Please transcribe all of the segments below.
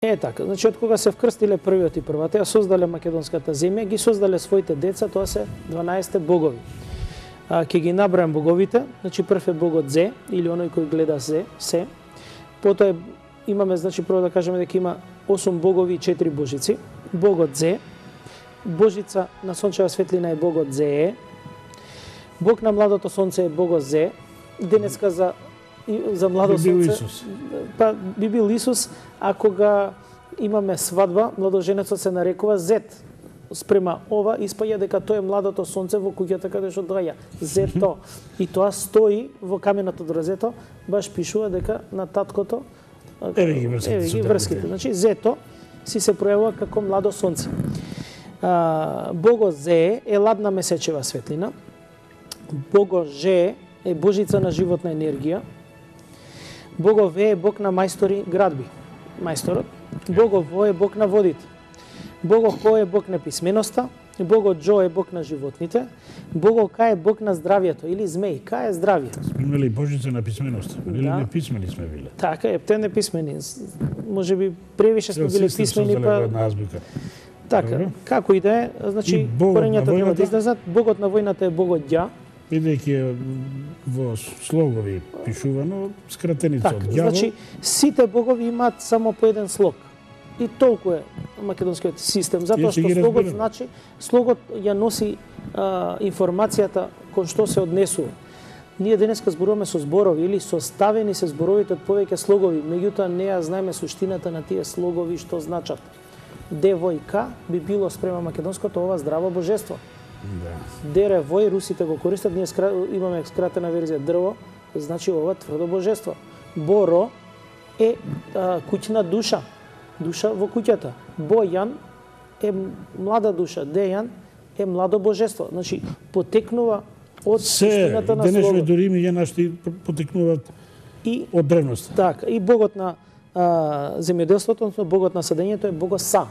Е така, значи од кога се вкрстиле првиот и првата, ја создале македонската земја, ги создале своите деца, тоа се 12 богови. Ќе ги набројам боговите, значи прв е богот Зе, или оној кој гледа се. Потоа имаме, значи прво да кажеме дека има 8 богови и 4 божици. Богот Зе, божица на сончева светлина е богот Зее, бог на младото сонце е богот Зе. Денеска за младо сонце би бил Исус, а кога имаме свадба, младоженецот се нарекува Зет. Спрема ова испаѓа дека тоа е младото сонце во куќата каде што доаѓа. Зето. И тоа стои во каменот од Розето, баш пишува дека на таткото еве ги врските. Значи Зето си се пројавува како младо сонце. Богот Зе е ладна месечева светлина. Богот Же е божица на животна енергија. Богот Ве е бог на мајстори градби, мајсторот. Богот Во е бог на водите. Богот Ко е бог на писменоста. Богот Джо е бог на животните. Богот Ка е бог на здравието или змеј. Ка е здравие. Сме имали божица на писменоста. Или неписмени сме биле. Така е, те неписмени. Може би превише сме били писмени, па... Така, како и да е, значи, корењата треба да излезат. Богот на војната е богот Ѓа. Бидејќи е во слогови пишувано, скратеница од ѓавол. Значи, сите богови имаат само по еден слог. И толку е македонскиот систем, затоа што слогот значи, слогот ја носи информацијата кон што се однесува. Ние денеска зборуваме со зборови или составени се зборовите од повеќе слогови, меѓутоа не ја знаеме суштината на тие слогови што значат. Девојка би било спрема македонското ова здраво божество. Да. Дере вој русите го користат, ние имаме скратена верзија дрво, значи ова тврдо божество. Боро е куќна душа, душа во куќата. Бојан е млада душа, Дејан е младо божество. Значи потекнува од суштината на слово. Денешни дури имиња наши потекнуваат од древноста. Така, и богот на земјоделството, односно богот на садењето е богот Са.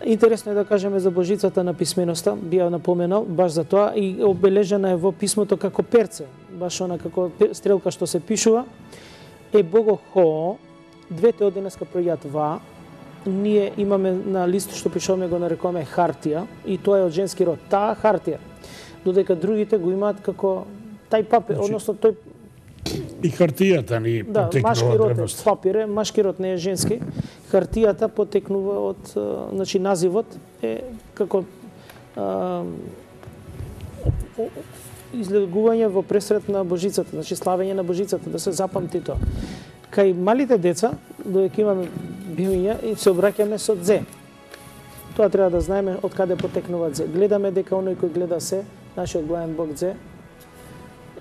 Интересно е да кажеме за божицата на писменоста, би ја напоменал, баш за тоа, и обележена е во писмото како перце, баш она како стрелка што се пишува, е богот Хо, двете од денеска пројат ва, ние имаме на лист што пишуваме го нарекуваме хартија, и тоа е од женски род, таа хартија, додека другите го имаат како тај папир, односно тој и хартијата ни потекнува од древност. Папир е, машки род не е женски. Хартијата потекнува од, значи називот е како излегување во пресрет на божицата, значи славење на божицата, да се запамти тоа. Кај малите деца, додека имаме бивиња, и се обраќаме со Зе. Тоа треба да знаеме од каде потекнува Зе. Гледаме дека оној кој гледа се, нашиот главен бог Зе,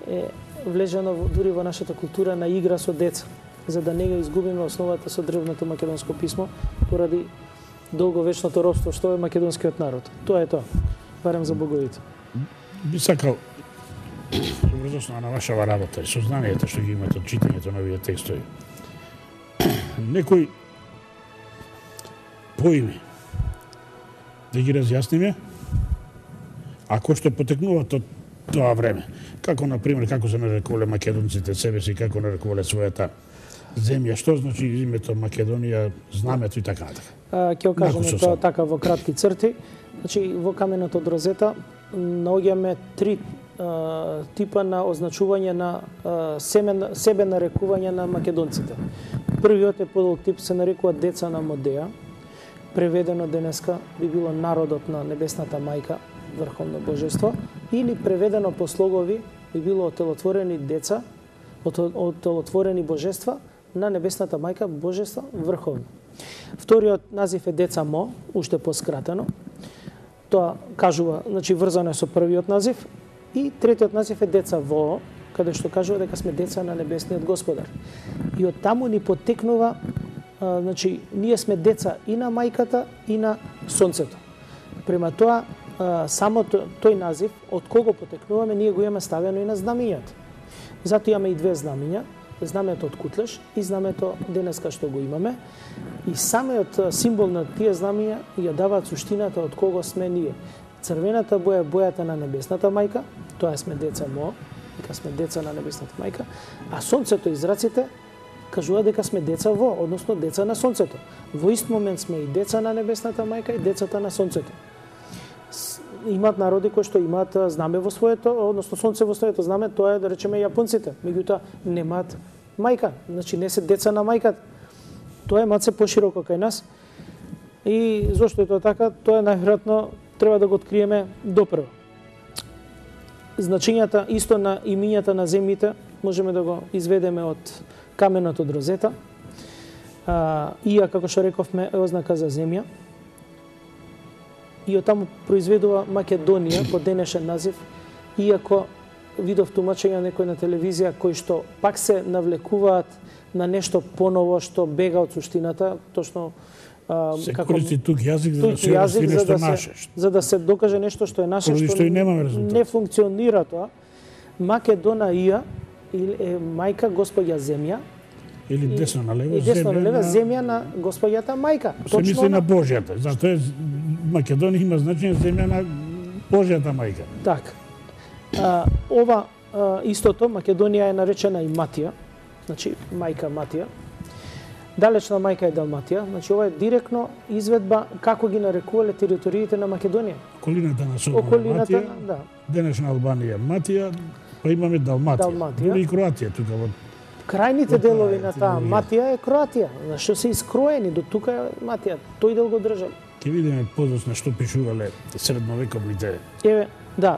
е влежено дури во нашата култура на игра со деца, за да не го изгубиме основата со древното македонско писмо поради долговечното робство што е македонскиот народ. Тоа е тоа, барем за боговите. Би сакал врзосно на вашава работа и сознанието што ги имате од читањето на овие текстови. Некои поими да ги разјасниме, ако што потекнуваат од тоа време. Како, например, како се нарекувале македонците себе си, како нарекувале својата земја, што значи името Македонија, знамето и така натака. Ќе кажеме тоа така во кратки црти. Значи, во каменот од Розета наоѓаме три типа на означување на себе нарекување на македонците. Првиот е подолг тип, се нарекува деца на Модеја. Преведено денеска би било народот на небесната мајка, врховно божество, или преведено по слогови би било отелотворени деца, отелотворени божества на небесната мајка, божество врховно. Вториот назив е деца Мо, уште поскратено. Тоа кажува, значи врзано е со првиот назив, и третиот назив е деца Во, каде што кажува дека сме деца на небесниот Господар. И од таму ни потекнува, значи ние сме деца и на мајката и на сонцето. Према тоа, само тој назив, од кого потекнуваме, ние го имаме ставено и на знамињата. Затоа имаме и две знамиња, знамето од Кутлеш и знамето денеска што го имаме. И самиот символ на тие знамиња ја даваат суштината од кого сме ние. Црвената боја е бојата на небесната мајка, тоа сме деца Мо, дека сме деца на небесната мајка, а сонцето и зраците кажува дека сме деца односно деца на сонцето. Во ист момент сме и деца на небесната мајка и децата на сонцето. Имаат народи кои што имаат знаме во своето, односно сонце во своето знаме, тоа е да речеме јапонците, меѓутоа немаат мајка, значи не се деца на мајката. Тоа е малце пошироко кај нас. И зошто е тоа така, тоа е најверојатно треба да го откриеме допрво. Значењата исто на имињата на земјите можеме да го изведеме од каменот од Розета. Ија, како што рековме, е ознака за земја. И од таму произведува Македонија по денешен назив, иако видов тумачења некој на телевизија кои што пак се навлекуваат на нешто поново што бега од суштината, точно се користи тук јазик за да се обясни нешто наше. За да се докаже нешто што е наше, што и немаме резултат. Не функционира тоа. Македонија е мајка Господја земја, или десно на лево, земја на Господјата мајка. Се мисли на Божјата. Затоа Македонија има значење земја на Божјата мајка. Така. Ова истото Македонија е наречена и Матија, значи мајка Матија. Далечна мајка е Далматија, значи ова е директно изведба како ги нарекувале териториите на Македонија. Околината на Солна Матија, да. Денешна Албанија Матија, па имаме Далматија. Дури и Кроатија тука во крајните делови на таа Матија е Кроатија, зашто се искроени до тука е Матија, тој дел го држал. Ќе видиме подоцна што пишувале средновековните. Еве на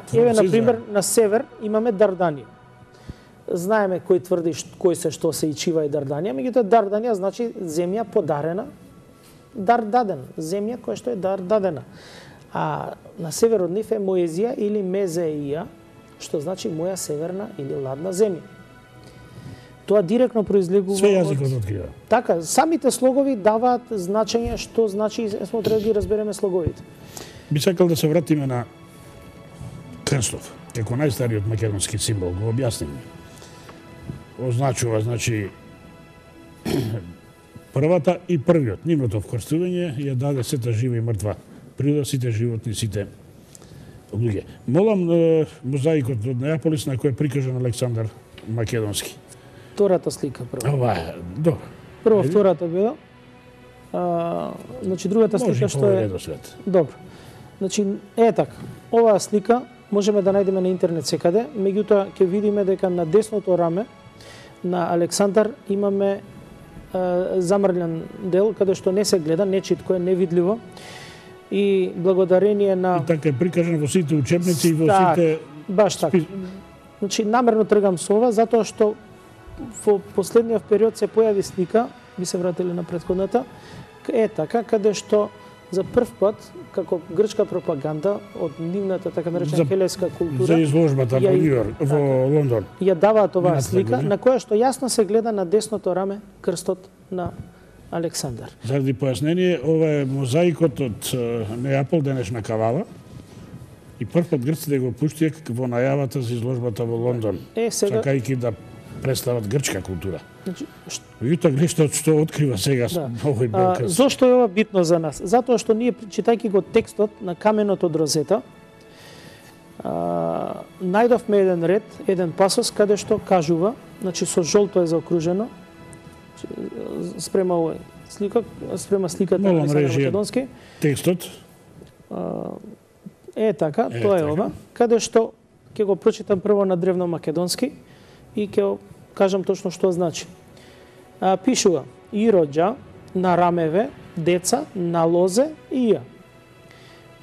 пример на север имаме Дарданија. Знаеме кој тврди кој се што се ичива и Дарданија, меѓутоа Дарданија значи земја подарена, дар даден, земја која што е дар дадена. А на север од нив е Моезија или Мезеија, што значи моја северна или ладна земја. Тоа директно произлегува све јазикот открива. Така, самите слогови даваат значење што значи, смо треба да ги разбереме слоговите. Би сакал да се вратиме на крстов, како најстариот македонски символ, го објасниме. Означува, значи, првата и првиот, нивното вкрстување ја даде сета жива и мртва природа, сите животни, сите луѓе. Молам мозаикот од Неаполис на кој е прикажан Александар Македонски. Втората слика прво. Ова е, добро. Прво втората била. Значи другата слика што е добро. Значи е така. Оваа слика можеме да најдеме на интернет секаде, меѓутоа ќе видиме дека на десното раме на Александар имаме замрлен дел каде што не се гледа, нечитко е, невидливо. И благодарение на и така е прикажан во сите учебници и во сите баш така. Значи намерно тргам со ова затоа што во последниот период се појави слика, би се вратили на претходната, е така каде што за прв пат како грчка пропаганда од нивната така наречена хелеска култура за изложбата во Њујорк, во Лондон. Ја даваат оваа слика на која што јасно се гледа на десното раме крстот на Александар. Заради појаснение, ова е мозаикот од Неапол, денешна Кавала. И прв пат грците го пуштија во најавата за изложбата во Лондон. Сега сакајќи да представат грчка култура. Значи, Јута нешто што открива сега овој белкрст. Зошто е ова битно за нас? Затоа што ние читајќи го текстот на каменот од Розета, најдовме еден ред, еден пасос каде што кажува, значи со жолто е заокружено, спрема овој слика, спрема сликата на Александар Македонски. Текстот е така, тоа е ова, каде што ќе го прочитам прво на древно македонски и ќе кажам точно што значи. Пишува и роѓа на рамеве деца на лозе и ја.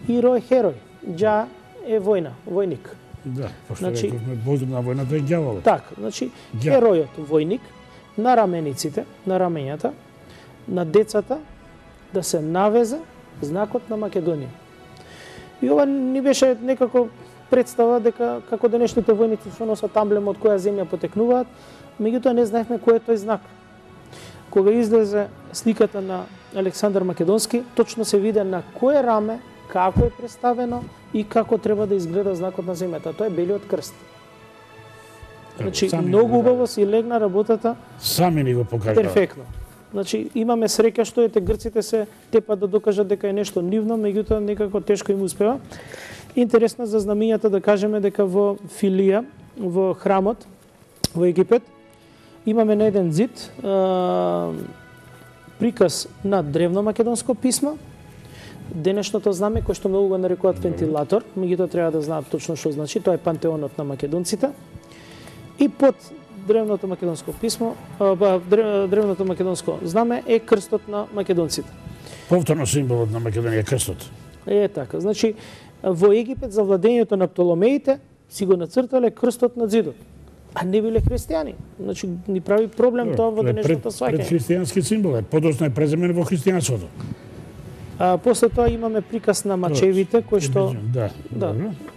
Иро е херој, џа е војна, војник. Да, пошто рековме богот на војната е ѓаволот. Така, значи херојот војник на рамениците, на раменјата, на децата да се навезе знакот на Македонија. И ова ни беше некако представа дека како денешните војници што носат амблема од која земја потекнуваат, меѓутоа не знаевме кој е тој знак. Кога излезе сликата на Александар Македонски, точно се виде на кое раме, како е представено и како треба да изгледа знакот на земјата. Тоа е белиот крст. Значи, многу убаво си легна работата. Сами ни го покажа. Перфектно. Значи, имаме среќа што ете грците се тепат да докажат дека е нешто нивно, меѓутоа некако тешко им успева. Интересно за знамињата да кажеме дека во Филија, во храмот во Египет, Имаме на еден зид приказ на древно македонско писмо, денешното знаме кој што многу го нарекуваат вентилатор, меѓутоа треба да знаат точно што значи, тоа е пантеонот на македонците. И под древното македонско писмо, древното македонско знаме е крстот на македонците. Повторно символот на Македонија е крстот. Е така, значи во Египет за владењето на Птоломеите си го нацртале крстот на зидот, а не биле христијани. Значи ни прави проблем тоа во денешното сваќање. Пред христијански символ е, подоцна е преземен во христијанството. После тоа имаме приказ на мачевите, кој што да,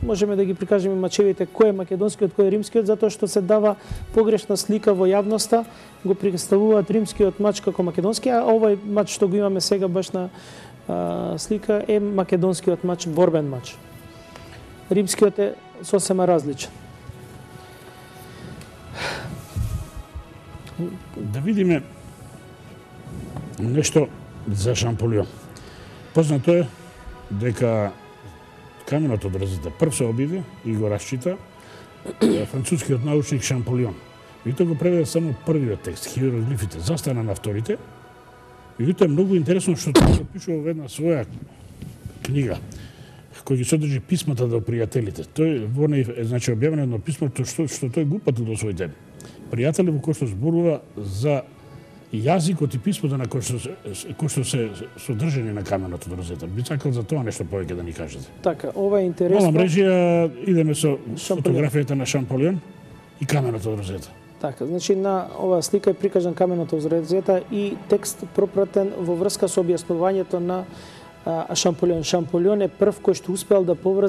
можеме да ги прикажеме мачевите кој е македонскиот, кој е римскиот, затоа што се дава погрешна слика во јавноста, го представуваат римскиот мач како македонски, а овој мач што го имаме сега баш на слика е македонскиот мач, борбен мач. Римскиот е сосема различен. Да видиме нешто за Шамполион. Познато е дека каменот од Рзета прв се обиде и го расчита францускиот научник Шамполион. И тоа го преведе само првиот текст, хиероглифите, застана на вторите. И тоа е многу интересно што тоа го пишува во една своја книга, кој ги содржи писмата до пријателите. Тој во неј е значи објавено едно писмо што тој го упатил до своите пријатели, во кој што зборува за јазикот и писмото на кој што се содржани на каменот од Розета. Би сакал за тоа нешто повеќе да ни кажете. Така, ова е интересно. Мала мрежија, идеме со фотографијата на Шамполион и каменот од Розета. Така, значи на оваа слика е прикажан каменот од Розета и текст пропратен во врска со објаснувањето на Шамполион. Шамполион е прв кој што успеал да поврзе